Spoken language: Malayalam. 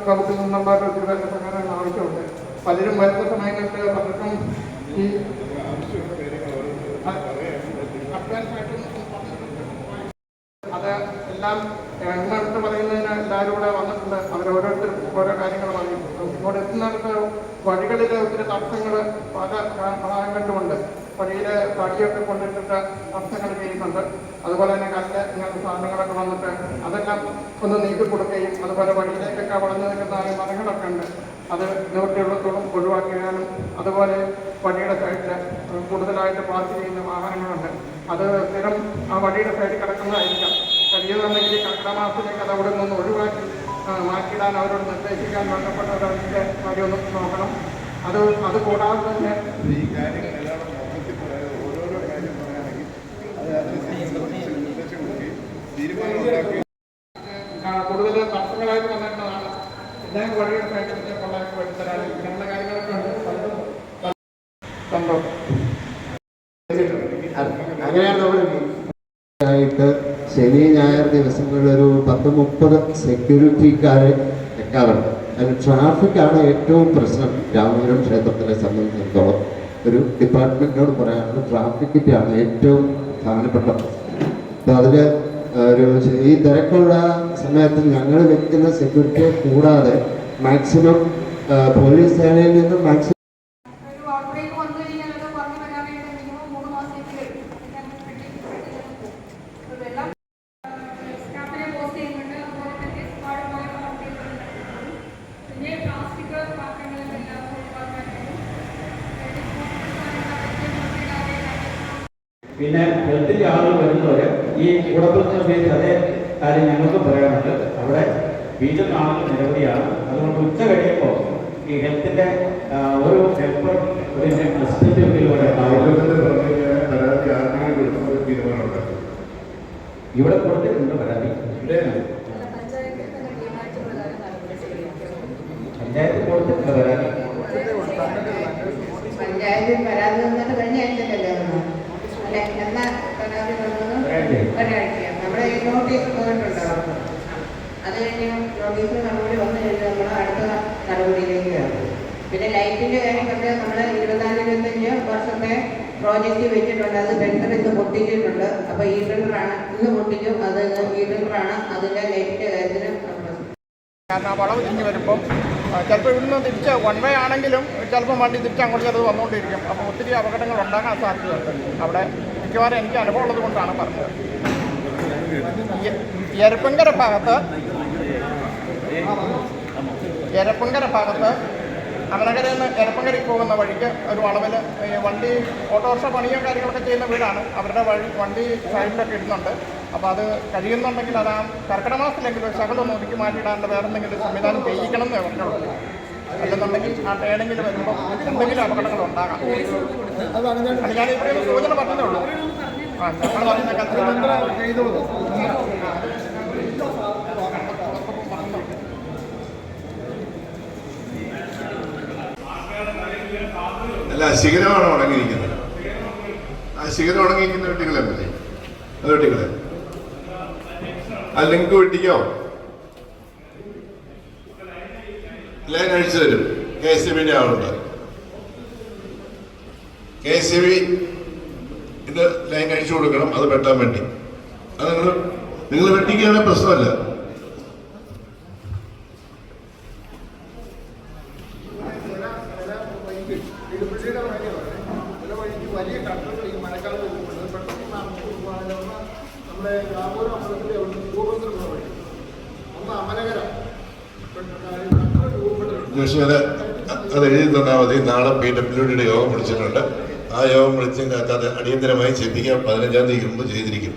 വകുപ്പിൽ നിന്നുള്ള ഒത്തിരി പേരുടെ സഹകരണം ആവശ്യമുണ്ട്. പലരും വരുന്ന സമയങ്ങളിൽ പലർക്കും ഈ അഡ്വാൻസായിട്ടും അത് എല്ലാം എണ്ണെടുത്ത് പറയുന്നതിന് എല്ലാവരും കൂടെ വന്നിട്ടുണ്ട്. അവരോരോരുത്തരും ഓരോ കാര്യങ്ങൾ പറയും. ഇവിടെ എത്തുന്നിടത്ത് വഴികളിൽ ഒത്തിരി തടസ്സങ്ങൾ പല ഭാഗങ്ങളിലുമുണ്ട്. വഴിയിൽ തടിയൊക്കെ കൊണ്ടിട്ടിട്ട് തടസ്സങ്ങൾ ചെയ്യുന്നുണ്ട്. അതുപോലെ തന്നെ കല്ല് ഇങ്ങനത്തെ സാധനങ്ങളൊക്കെ വന്നിട്ട് അതെല്ലാം ഒന്ന് നീക്കി കൊടുക്കുകയും അതുപോലെ വഴിയിലേക്കൊക്കെ വളഞ്ഞു നിൽക്കുന്ന മരങ്ങളൊക്കെ ഉണ്ട്. അത് നിവൃത്തിയുള്ളത്തോളം ഒഴിവാക്കിയാലും അതുപോലെ വഴിയുടെ സൈഡിൽ കൂടുതലായിട്ട് പാർക്ക് ചെയ്യുന്ന വാഹനങ്ങളുണ്ട്. അത് സ്ഥിരം ആ വഴിയുടെ സൈഡിൽ കിടക്കുന്നതായിരിക്കാം. കഴിയുന്നുണ്ടെങ്കിൽ കർക്കിടക മാസത്തിലേക്ക് അത് അവിടെ നിന്ന് ഒഴിവാക്കി മാറ്റിയിടാൻ അവരോട് നിർദ്ദേശിക്കാൻ ബന്ധപ്പെട്ടവരതിൻ്റെ കാര്യമൊന്നും നോക്കണം. അത് കൂടാതെ തന്നെ ഈ കാര്യങ്ങളെല്ലാം ഓരോരോ കാര്യം പറയുകയാണെങ്കിൽ തീരുമാനം കൂടുതൽ തടസ്സങ്ങളായിട്ട് വന്നിട്ടുള്ളതാണ്. എല്ലാ വഴിയുടെ സൈഡിൽ കൊള്ളാക്കി പഠിത്തരാൻ ഇങ്ങനെയുള്ള കാര്യങ്ങളൊക്കെ ഉണ്ട്. സന്തോഷം. അങ്ങനെയാണ് നമ്മളായിട്ട് ശനി ഞായർ ദിവസങ്ങളിൽ ഒരു 10-30 സെക്യൂരിറ്റിക്കാരെ വെക്കാറുണ്ട്. അതിന് ട്രാഫിക്കാണ് ഏറ്റവും പ്രശ്നം. രാമപുരം ക്ഷേത്രത്തിനെ സംബന്ധിച്ചിടത്തോളം ഒരു ഡിപ്പാർട്ട്മെൻറ്റിനോട് പറയാനുള്ളത് ട്രാഫിക്കിൻ്റെയാണ് ഏറ്റവും പ്രധാനപ്പെട്ട പ്രശ്നം. അപ്പോൾ അതിൽ ഈ തിരക്കുള്ള സമയത്ത് ഞങ്ങൾ വെക്കുന്ന സെക്യൂരിറ്റിയെ കൂടാതെ മാക്സിമം പോലീസ് സേനയിൽ നിന്നും മാക്സിമം പിന്നെ ഹെൽത്തിൻ്റെ ആളുകൾ വരുന്നവർ ഈ കൂടപ്പുറത്തിന് ഉപയോഗിച്ച് അതേ കാര്യം ഞങ്ങൾക്ക് പറയാനുണ്ട്. അവിടെ വീട്ടിൽ ആളുകൾ നിരവധിയാണ്. അതുകൊണ്ട് ഉച്ച കഴിയുമ്പോൾ ഈ ഹെൽത്തിൻ്റെ ഒരു ഹെൽപ്പർ ഇവിടെ കൊടുത്തിട്ടുണ്ട് പരാതി. പഞ്ചായത്ത് കൊടുത്തിട്ടുണ്ട് പരാതി. പഞ്ചായത്തിൽ പരാതി തന്നിട്ട് കഴിഞ്ഞ ആഴ്ചയല്ലേ അല്ലെ? എന്നാ പരാതി ഒരാഴ്ച നമ്മുടെ നോട്ടീസ് പോയിട്ടുണ്ടാവും. അത് കഴിഞ്ഞ് നോട്ടീസ് നടപടി വന്നു കഴിഞ്ഞാൽ നമ്മൾ അടുത്ത നടപടിയിലേക്ക് കയറും. പിന്നെ ലൈറ്റിൻ്റെ കാര്യം പറഞ്ഞാൽ നമ്മൾ 24-25 വർഷത്തെ പ്രോജക്റ്റ് വെച്ചിട്ടുണ്ട്. അത് ബെൻഡർ ഇന്ന് പൊട്ടിച്ചിട്ടുണ്ട്. അപ്പോൾ ഈ ബെൻഡറാണ് ഇന്ന് പൊട്ടിക്കും. അത് ഈ ബെൻഡറാണ് അതിൻ്റെ ലൈറ്റിൻ്റെ കാര്യത്തിന്. കാരണം ആ വളവ് തിരിഞ്ഞ് വരുമ്പം ചിലപ്പോൾ ഇവിടുന്ന് തിരിച്ച് വൺ വേ ആണെങ്കിലും ചിലപ്പോൾ വണ്ടി തിരിച്ച് അങ്ങോട്ട് ചിലത് വന്നുകൊണ്ടിരിക്കും. അപ്പോൾ ഒത്തിരി അപകടങ്ങൾ ഉണ്ടാകാൻ സാധ്യതയുണ്ട്. അവിടെ മിക്കവാറും എനിക്ക് അനുഭവം ഉള്ളത് കൊണ്ടാണ് പറഞ്ഞത്. എരപ്പങ്കര ഭാഗത്ത് അമനകരയിൽ നിന്ന് എരപ്പങ്കരയിൽ പോകുന്ന വഴിക്ക് ഒരു വളവിൽ വണ്ടി ഓട്ടോറിക്ഷ പണിയോ കാര്യങ്ങളൊക്കെ ചെയ്യുന്ന വീടാണ്. അവരുടെ വണ്ടി സൈഡിലൊക്കെ ഇടുന്നുണ്ട്. അപ്പോൾ അത് കഴിയുന്നുണ്ടെങ്കിൽ അത് ആ കർക്കിടക മാസത്തിലെങ്കിലും ശകലം ഒതുക്കി മാറ്റിയിടാണ്ട് വേറെ എന്തെങ്കിലും സംവിധാനം ചെയ്യിക്കണം എന്നേ പറഞ്ഞുള്ളൂ. അല്ലെന്നുണ്ടെങ്കിൽ ആ ടേണിങ്ങിൽ വരുമ്പോൾ എന്തെങ്കിലും അപകടങ്ങൾ ഉണ്ടാകാം. അത് ഞാൻ ഇവിടെ ഒരു സൂചന പറഞ്ഞതേ ഉള്ളൂ. ഞങ്ങൾ പറയുന്ന അല്ല, ശിഖരമാണ് ഉണങ്ങിയിരിക്കുന്നത്. ആ ശിഖരം ഉണങ്ങിയിരിക്കുന്ന വെട്ടികളെ മതി. അത് വെട്ടികളെ അത് നിങ്ങൾക്ക് വെട്ടിക്കോ. ലൈൻ അഴിച്ചു തരും. KSEB ആളുണ്ട്. KSEB ലൈൻ അഴിച്ചു കൊടുക്കണം. അത് വെട്ടാൻ വേണ്ടി അത് നിങ്ങൾ വെട്ടിക്കുകയാണെങ്കിൽ പ്രശ്നമല്ല. വലിയ കട്ടറുകൾ ഈ മഴക്കാലത്ത് വരുന്നത് പെട്ടെന്ന് നമ്മുടെ രാമപുരം അമ്പലത്തിലെ രൂപത്തിലുള്ള വഴി ഒന്ന് അമനകര അത് എഴുതി തന്നാൽ മതി. നാളെ PWDയുടെ യോഗം വിളിച്ചിട്ടുണ്ട്. ആ യോഗം വിളിച്ചതിൻ്റെ അകത്ത് അത് അടിയന്തരമായി ചെയ്യിപ്പിക്കാൻ 15-ാം തീയതിക്ക് മുമ്പ് ചെയ്തിരിക്കും.